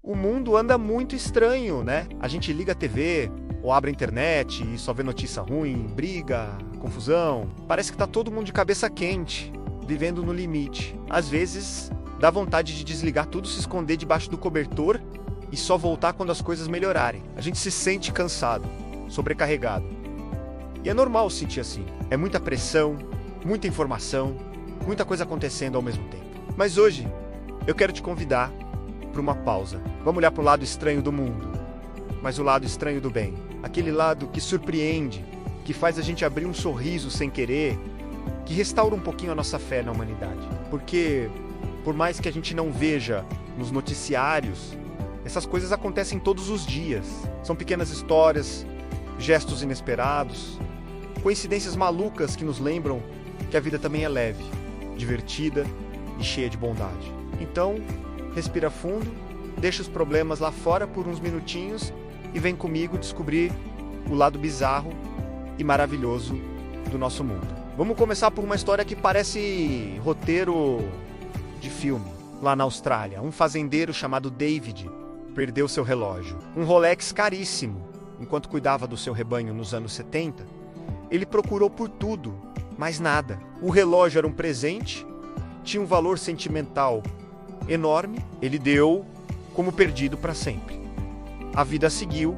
O mundo anda muito estranho, né? A gente liga a TV ou abre a internet e só vê notícia ruim, briga, confusão. Parece que tá todo mundo de cabeça quente, vivendo no limite. Às vezes, dá vontade de desligar tudo, se esconder debaixo do cobertor e só voltar quando as coisas melhorarem. A gente se sente cansado, sobrecarregado. E é normal sentir assim. É muita pressão, muita informação, muita coisa acontecendo ao mesmo tempo. Mas hoje, eu quero te convidar para uma pausa. Vamos olhar para o lado estranho do mundo, mas o lado estranho do bem. Aquele lado que surpreende, que faz a gente abrir um sorriso sem querer, que restaura um pouquinho a nossa fé na humanidade. Porque, por mais que a gente não veja nos noticiários, essas coisas acontecem todos os dias. São pequenas histórias, gestos inesperados, coincidências malucas que nos lembram que a vida também é leve, divertida e cheia de bondade. Então, respira fundo, deixa os problemas lá fora por uns minutinhos e vem comigo descobrir o lado bizarro e maravilhoso do nosso mundo. Vamos começar por uma história que parece roteiro de filme. Lá na Austrália, um fazendeiro chamado David perdeu seu relógio, um Rolex caríssimo. Enquanto cuidava do seu rebanho nos anos 70, ele procurou por tudo, mas nada. O relógio era um presente, tinha um valor sentimental enorme, ele deu como perdido para sempre. A vida seguiu,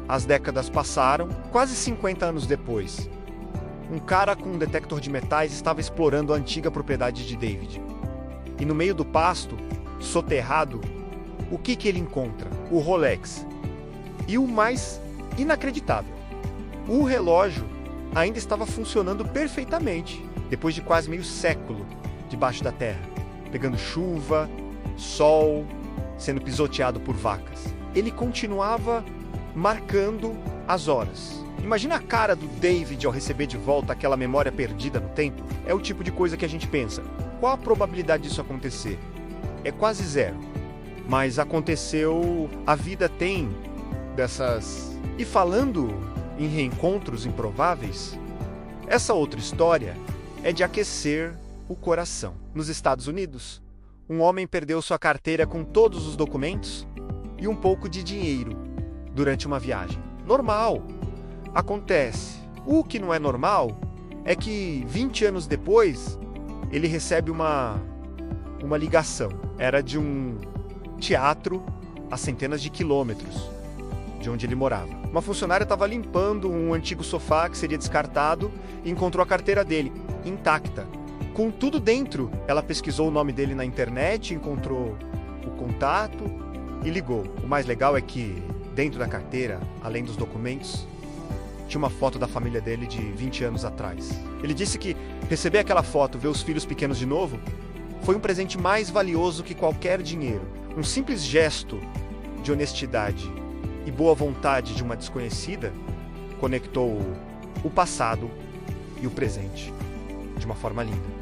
as décadas passaram, quase 50 anos depois. Um cara com um detector de metais estava explorando a antiga propriedade de David. E no meio do pasto, soterrado, o que ele encontra? O Rolex. E o mais inacreditável, o relógio ainda estava funcionando perfeitamente, depois de quase meio século debaixo da terra, pegando chuva, sol, sendo pisoteado por vacas. Ele continuava marcando as horas. Imagina a cara do David ao receber de volta aquela memória perdida no tempo. É o tipo de coisa que a gente pensa. Qual a probabilidade disso acontecer? É quase zero. Mas aconteceu, a vida tem dessas... E falando em reencontros improváveis, essa outra história é de aquecer o coração. Nos Estados Unidos, um homem perdeu sua carteira com todos os documentos e um pouco de dinheiro durante uma viagem. Normal. Acontece. O que não é normal é que 20 anos depois ele recebe uma ligação. Era de um teatro a centenas de quilômetros de onde ele morava. Uma funcionária estava limpando um antigo sofá que seria descartado e encontrou a carteira dele, intacta. Com tudo dentro, ela pesquisou o nome dele na internet, encontrou o contato e ligou. O mais legal é que, dentro da carteira, além dos documentos, tinha uma foto da família dele de 20 anos atrás. Ele disse que receber aquela foto, ver os filhos pequenos de novo, foi um presente mais valioso que qualquer dinheiro. Um simples gesto de honestidade e boa vontade de uma desconhecida conectou o passado e o presente de uma forma linda.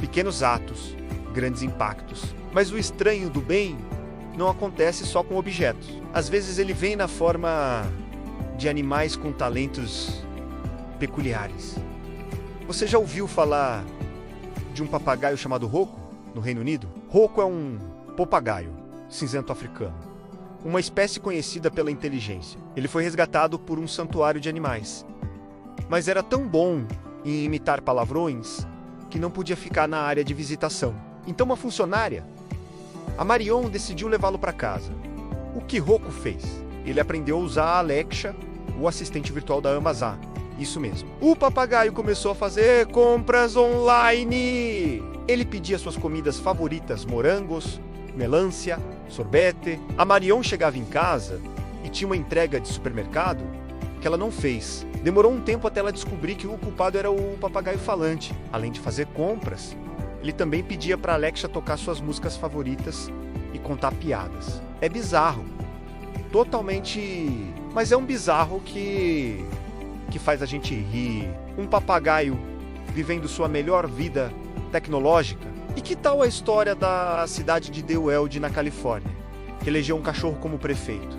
Pequenos atos, grandes impactos. Mas o estranho do bem não acontece só com objetos. Às vezes ele vem na forma de animais com talentos peculiares. Você já ouviu falar de um papagaio chamado Roco, no Reino Unido? Roco é um papagaio cinzento africano, uma espécie conhecida pela inteligência. Ele foi resgatado por um santuário de animais, mas era tão bom em imitar palavrões que não podia ficar na área de visitação. Então uma funcionária, a Marion, decidiu levá-lo para casa. O que Roco fez? Ele aprendeu a usar a Alexa, o assistente virtual da Amazon. Isso mesmo. O papagaio começou a fazer compras online. Ele pedia suas comidas favoritas, morangos, melancia, sorvete. A Marion chegava em casa e tinha uma entrega de supermercado que ela não fez. Demorou um tempo até ela descobrir que o culpado era o papagaio falante. Além de fazer compras, ele também pedia para Alexa tocar suas músicas favoritas e contar piadas. É bizarro. Totalmente... Mas é um bizarro que faz a gente rir. Um papagaio vivendo sua melhor vida tecnológica. E que tal a história da cidade de Dewey, na Califórnia, que elegeu um cachorro como prefeito?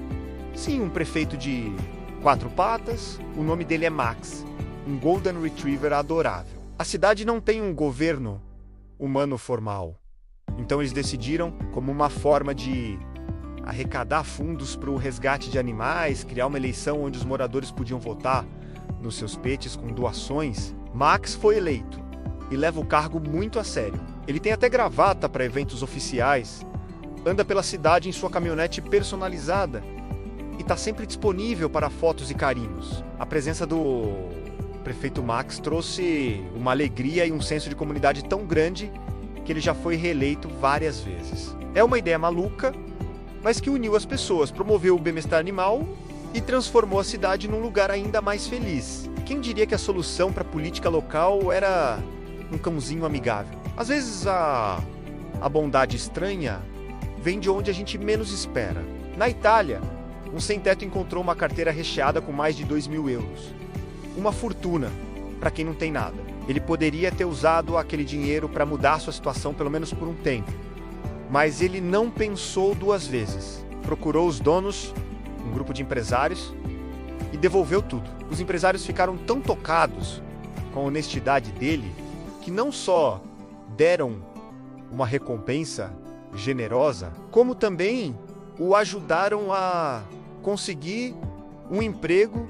Sim, um prefeito de 4 patas, o nome dele é Max, um Golden Retriever adorável. A cidade não tem um governo humano formal, então eles decidiram, como uma forma de arrecadar fundos para o resgate de animais, criar uma eleição onde os moradores podiam votar nos seus pets com doações, Max foi eleito e leva o cargo muito a sério. Ele tem até gravata para eventos oficiais, anda pela cidade em sua caminhonete personalizada e está sempre disponível para fotos e carinhos. A presença do prefeito Max trouxe uma alegria e um senso de comunidade tão grande que ele já foi reeleito várias vezes. É uma ideia maluca, mas que uniu as pessoas, promoveu o bem-estar animal e transformou a cidade num lugar ainda mais feliz. Quem diria que a solução para a política local era um cãozinho amigável? Às vezes a bondade estranha vem de onde a gente menos espera. Na Itália, um sem-teto encontrou uma carteira recheada com mais de 2.000 euros. Uma fortuna para quem não tem nada. Ele poderia ter usado aquele dinheiro para mudar sua situação pelo menos por um tempo. Mas ele não pensou duas vezes. Procurou os donos, um grupo de empresários, e devolveu tudo. Os empresários ficaram tão tocados com a honestidade dele que não só deram uma recompensa generosa, como também o ajudaram a conseguir um emprego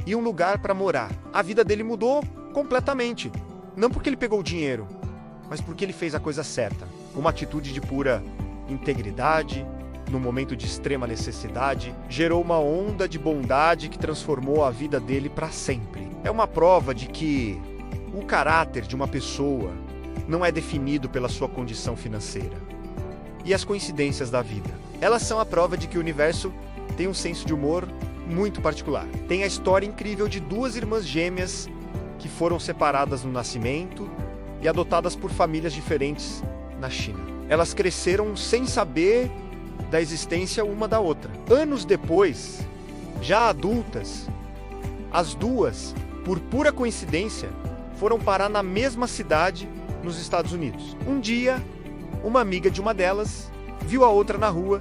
e um lugar para morar. A vida dele mudou completamente. Não porque ele pegou o dinheiro, mas porque ele fez a coisa certa. Uma atitude de pura integridade, num momento de extrema necessidade, gerou uma onda de bondade que transformou a vida dele para sempre. É uma prova de que o caráter de uma pessoa não é definido pela sua condição financeira. E as coincidências da vida, elas são a prova de que o universo tem um senso de humor muito particular. Tem a história incrível de duas irmãs gêmeas que foram separadas no nascimento e adotadas por famílias diferentes na China. Elas cresceram sem saber da existência uma da outra. Anos depois, já adultas, as duas, por pura coincidência, foram parar na mesma cidade nos Estados Unidos. Um dia, uma amiga de uma delas viu a outra na rua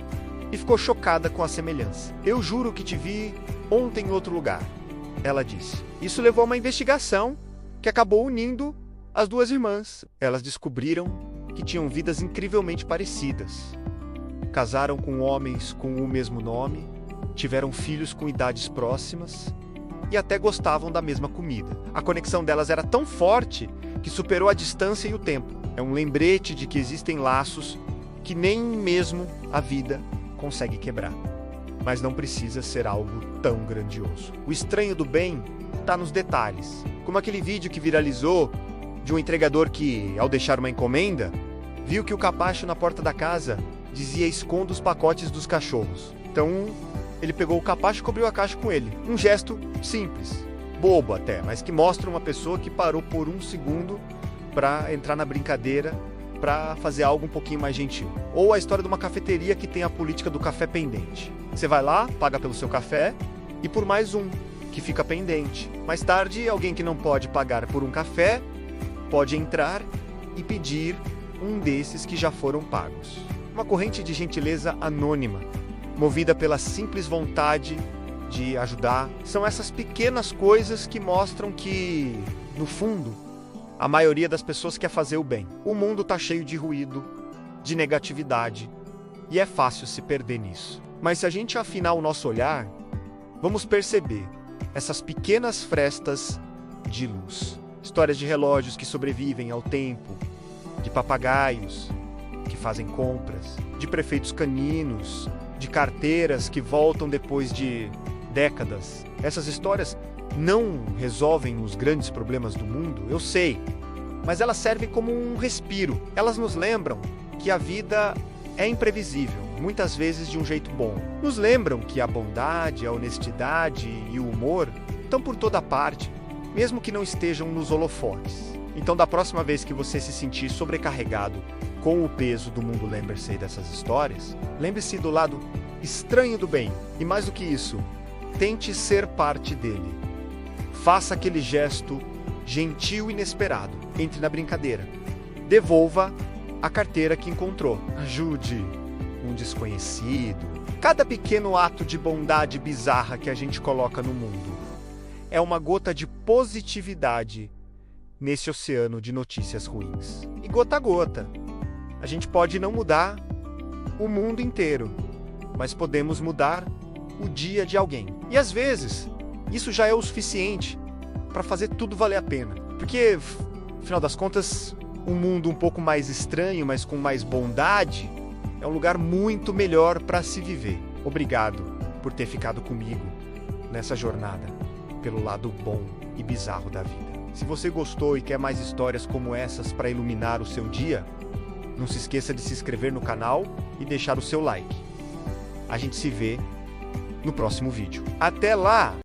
e ficou chocada com a semelhança. "Eu juro que te vi ontem em outro lugar", ela disse. Isso levou a uma investigação que acabou unindo as duas irmãs. Elas descobriram que tinham vidas incrivelmente parecidas. Casaram com homens com o mesmo nome, tiveram filhos com idades próximas e até gostavam da mesma comida. A conexão delas era tão forte que superou a distância e o tempo. É um lembrete de que existem laços que nem mesmo a vida consegue quebrar. Mas não precisa ser algo tão grandioso. O estranho do bem está nos detalhes. Como aquele vídeo que viralizou de um entregador que, ao deixar uma encomenda, viu que o capacho na porta da casa dizia "esconda os pacotes dos cachorros". Então, ele pegou o capacho e cobriu a caixa com ele. Um gesto simples, bobo até, mas que mostra uma pessoa que parou por um segundo para entrar na brincadeira, para fazer algo um pouquinho mais gentil. Ou a história de uma cafeteria que tem a política do café pendente. Você vai lá, paga pelo seu café e por mais um que fica pendente. Mais tarde, alguém que não pode pagar por um café pode entrar e pedir um desses que já foram pagos. Uma corrente de gentileza anônima, movida pela simples vontade de ajudar. São essas pequenas coisas que mostram que, no fundo, a maioria das pessoas quer fazer o bem. O mundo está cheio de ruído, de negatividade, e é fácil se perder nisso. Mas se a gente afinar o nosso olhar, vamos perceber essas pequenas frestas de luz. Histórias de relógios que sobrevivem ao tempo, de papagaios que fazem compras, de prefeitos caninos, de carteiras que voltam depois de décadas. Essas histórias não resolvem os grandes problemas do mundo, eu sei, mas elas servem como um respiro. Elas nos lembram que a vida é imprevisível, muitas vezes de um jeito bom. Nos lembram que a bondade, a honestidade e o humor estão por toda parte, mesmo que não estejam nos holofotes. Então, da próxima vez que você se sentir sobrecarregado com o peso do mundo, lembre-se dessas histórias. Lembre-se do lado estranho do bem. E mais do que isso, tente ser parte dele. Faça aquele gesto gentil e inesperado. Entre na brincadeira. Devolva a carteira que encontrou. Ajude um desconhecido. Cada pequeno ato de bondade bizarra que a gente coloca no mundo é uma gota de positividade nesse oceano de notícias ruins. E gota a gota, a gente pode não mudar o mundo inteiro, mas podemos mudar o dia de alguém. E às vezes, isso já é o suficiente para fazer tudo valer a pena. Porque, afinal das contas, um mundo um pouco mais estranho, mas com mais bondade, é um lugar muito melhor para se viver. Obrigado por ter ficado comigo nessa jornada pelo lado bom e bizarro da vida. Se você gostou e quer mais histórias como essas para iluminar o seu dia, não se esqueça de se inscrever no canal e deixar o seu like. A gente se vê no próximo vídeo. Até lá!